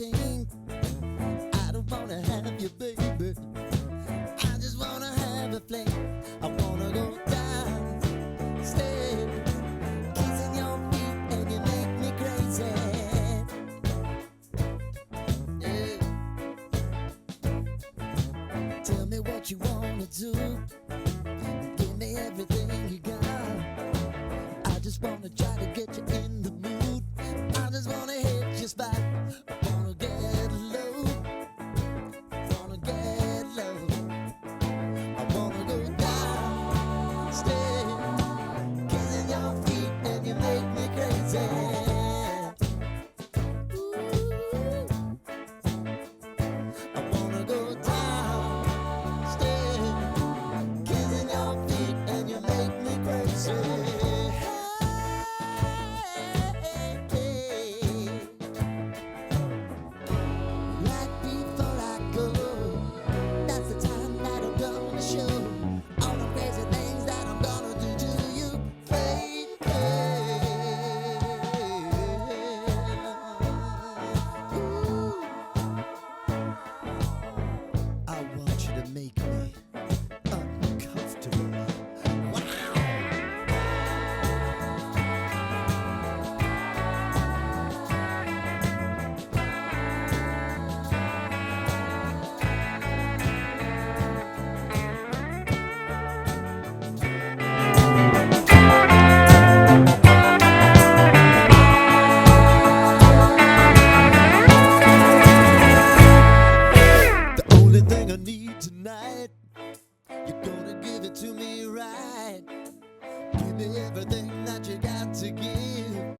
everything. I don't wanna have you, baby. I just wanna have a fling. I wanna go down, stay, kissing your feet, and you make me crazy. Yeah. Tell me what you wanna do. Give me everything you got. I just wanna try to get you in the mood. I just wanna hit your spot. I wanna get low. Wanna get low. I wanna go down, stay, kissing your feet, and you make me crazy. I wanna go down, stay, kissing your feet, and you make me crazy. Right before I go, that's the time that I'm gonna show all the crazy things that I'm gonna do to you, baby. Ooh. I want you to make me uncomfortable. Wow. The only thing I need tonight, you're gonna give it to me right. Give me everything that you got to give.